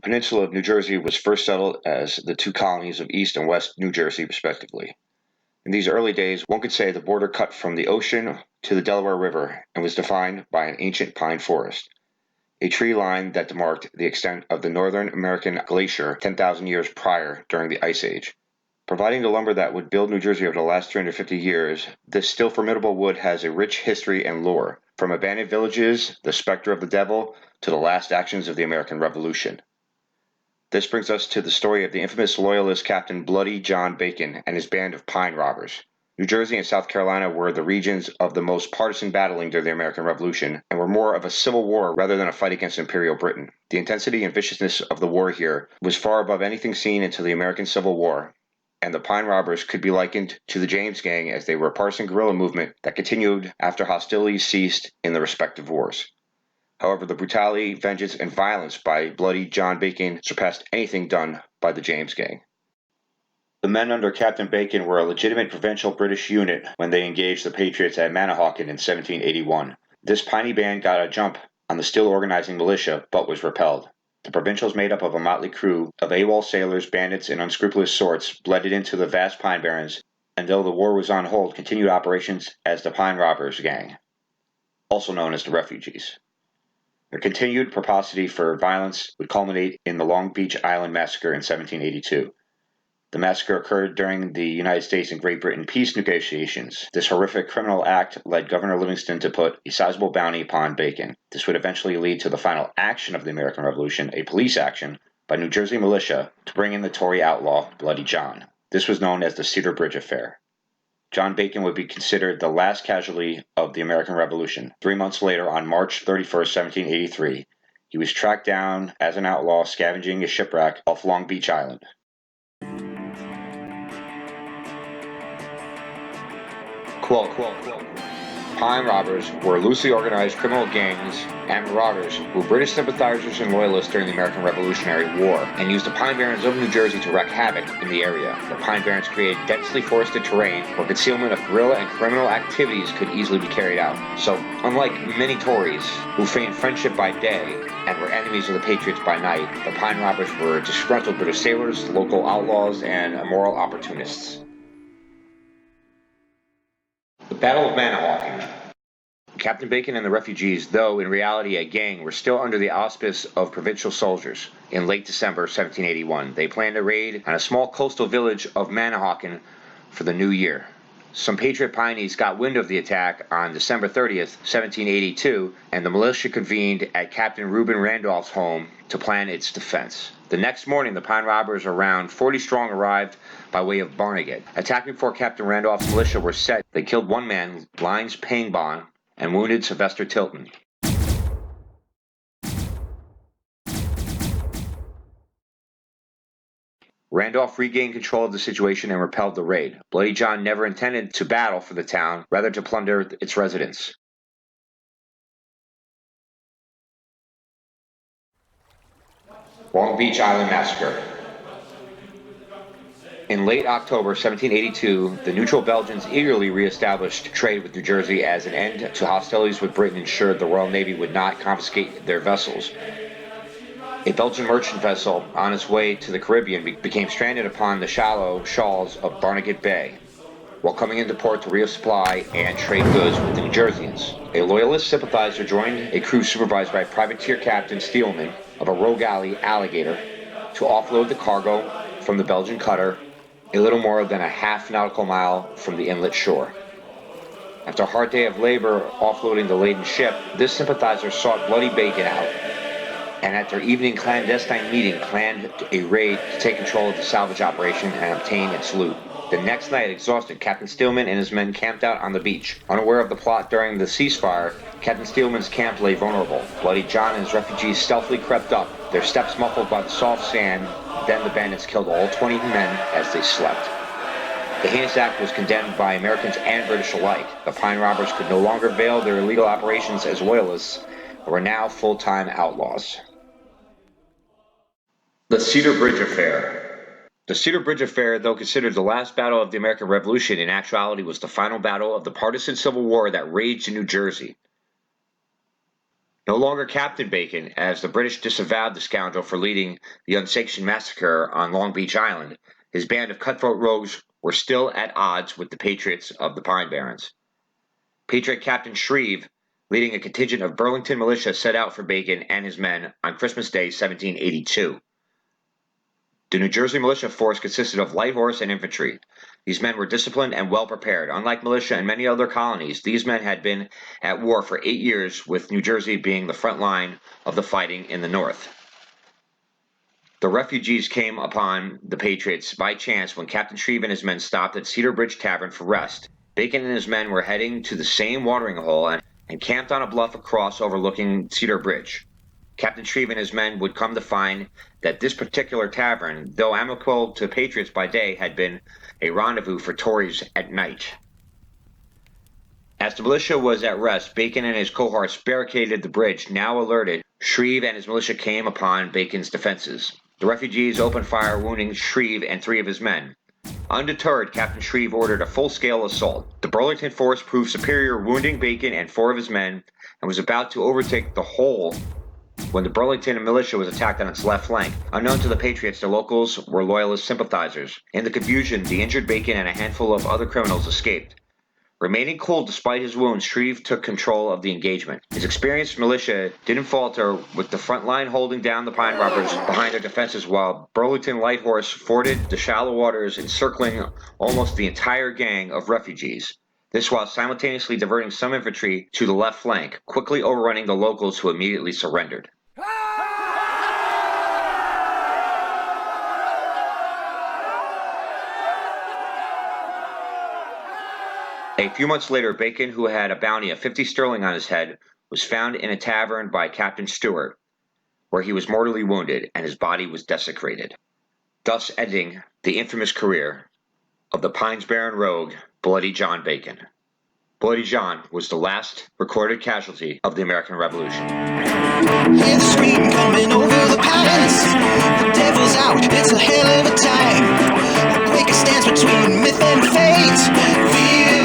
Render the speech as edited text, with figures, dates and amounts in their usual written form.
the peninsula of New Jersey was first settled as the two colonies of East and West New Jersey, respectively. In these early days, one could say the border cut from the ocean to the Delaware River and was defined by an ancient pine forest, a tree line that demarked the extent of the Northern American glacier 10,000 years prior during the Ice Age. Providing the lumber that would build New Jersey over the last 350 years, this still formidable wood has a rich history and lore, from abandoned villages, the specter of the devil, to the last actions of the American Revolution. This brings us to the story of the infamous Loyalist Captain Bloody John Bacon and his band of pine robbers. New Jersey and South Carolina were the regions of the most partisan battling during the American Revolution, and were more of a civil war rather than a fight against Imperial Britain. The intensity and viciousness of the war here was far above anything seen until the American Civil War, and the pine robbers could be likened to the James Gang, as they were a partisan guerrilla movement that continued after hostilities ceased in the respective wars. However, the brutality, vengeance, and violence by Bloody John Bacon surpassed anything done by the James Gang. The men under Captain Bacon were a legitimate provincial British unit when they engaged the Patriots at Manahawkin in 1781. This piney band got a jump on the still organizing militia, but was repelled. The provincials, made up of a motley crew of AWOL sailors, bandits, and unscrupulous sorts, blended into the vast Pine Barrens, and though the war was on hold, continued operations as the Pine Robbers Gang, also known as the Refugees. Their continued propensity for violence would culminate in the Long Beach Island Massacre in 1782. The massacre occurred during the United States and Great Britain peace negotiations. This horrific criminal act led Governor Livingston to put a sizable bounty upon Bacon. This would eventually lead to the final action of the American Revolution, a police action by New Jersey militia to bring in the Tory outlaw, Bloody John. This was known as the Cedar Bridge Affair. John Bacon would be considered the last casualty of the American Revolution. 3 months later, on March 31st, 1783, he was tracked down as an outlaw scavenging a shipwreck off Long Beach Island. Quote, Pine robbers were loosely organized criminal gangs and marauders who were British sympathizers and loyalists during the American Revolutionary War, and used the Pine Barrens of New Jersey to wreak havoc in the area. The Pine Barrens created densely forested terrain where concealment of guerrilla and criminal activities could easily be carried out. So, unlike many Tories who feigned friendship by day and were enemies of the Patriots by night, the Pine robbers were disgruntled British sailors, local outlaws, and immoral opportunists. The Battle of Manahawkin. Captain Bacon and the refugees, though in reality a gang, were still under the auspice of provincial soldiers. In late December 1781, they planned a raid on a small coastal village of Manahawkin for the new year. Some Patriot Pineys got wind of the attack on December 30th, 1782, and the militia convened at Captain Reuben Randolph's home to plan its defense. The next morning, the Pine robbers, around 40 strong, arrived by way of Barnegat. Attacking before Captain Randolph's militia were set, they killed one man, Lines Painbon, and wounded Sylvester Tilton. Randolph regained control of the situation and repelled the raid. Bloody John never intended to battle for the town, rather to plunder its residents. Long Beach Island Massacre. In late October 1782, the neutral Belgians eagerly re-established trade with New Jersey as an end to hostilities with Britain ensured the Royal Navy would not confiscate their vessels. A Belgian merchant vessel on its way to the Caribbean became stranded upon the shallow shoals of Barnegat Bay while coming into port to resupply and trade goods with the New Jerseyans. A Loyalist sympathizer joined a crew supervised by Privateer Captain Steelman of a rogue galley, Alligator, to offload the cargo from the Belgian cutter a little more than a half nautical mile from the inlet shore. After a hard day of labor offloading the laden ship, this sympathizer sought Bloody Bacon out, and at their evening clandestine meeting planned a raid to take control of the salvage operation and obtain its loot. The next night, exhausted, Captain Steelman and his men camped out on the beach. Unaware of the plot during the ceasefire, Captain Steelman's camp lay vulnerable. Bloody John and his refugees stealthily crept up, their steps muffled by the soft sand. Then the bandits killed all 20 men as they slept. The heinous act was condemned by Americans and British alike. The Pine robbers could no longer veil their illegal operations as Loyalists, but were now full-time outlaws. The Cedar Bridge Affair. The Cedar Bridge Affair, though considered the last battle of the American Revolution, in actuality was the final battle of the partisan civil war that raged in New Jersey. No longer Captain Bacon, as the British disavowed the scoundrel for leading the unsanctioned massacre on Long Beach Island, his band of cutthroat rogues were still at odds with the Patriots of the Pine Barrens. Patriot Captain Shreve, leading a contingent of Burlington militia, set out for Bacon and his men on Christmas Day, 1782. The New Jersey militia force consisted of light horse and infantry. These men were disciplined and well prepared. Unlike militia in many other colonies, these men had been at war for 8 years, with New Jersey being the front line of the fighting in the North. The refugees came upon the Patriots by chance when Captain Shreve and his men stopped at Cedar Bridge Tavern for rest. Bacon and his men were heading to the same watering hole and camped on a bluff across overlooking Cedar Bridge. Captain Shreve and his men would come to find that this particular tavern, though amicable to Patriots by day, had been a rendezvous for Tories at night. As the militia was at rest, Bacon and his cohorts barricaded the bridge. Now alerted, Shreve and his militia came upon Bacon's defenses. The refugees opened fire, wounding Shreve and 3 of his men. Undeterred, Captain Shreve ordered a full-scale assault. The Burlington force proved superior, wounding Bacon and 4 of his men, and was about to overtake the whole when the Burlington militia was attacked on its left flank. Unknown to the Patriots, the locals were Loyalist sympathizers. In the confusion, the injured Bacon and a handful of other criminals escaped. Remaining cool despite his wounds, Shreve took control of the engagement. His experienced militia didn't falter, with the front line holding down the pine robbers behind their defenses, while Burlington Light Horse forded the shallow waters, encircling almost the entire gang of refugees. This while simultaneously diverting some infantry to the left flank, quickly overrunning the locals who immediately surrendered. A few months later, Bacon, who had a bounty of 50 sterling on his head, was found in a tavern by Captain Stewart, where he was mortally wounded and his body was desecrated, thus ending the infamous career of the Pines Barren rogue, Bloody John Bacon. Bloody John was the last recorded casualty of the American Revolution. Hear the scream coming over the pines. The devil's out, it's a hell of a time. The quaker stands between myth and fate. Fear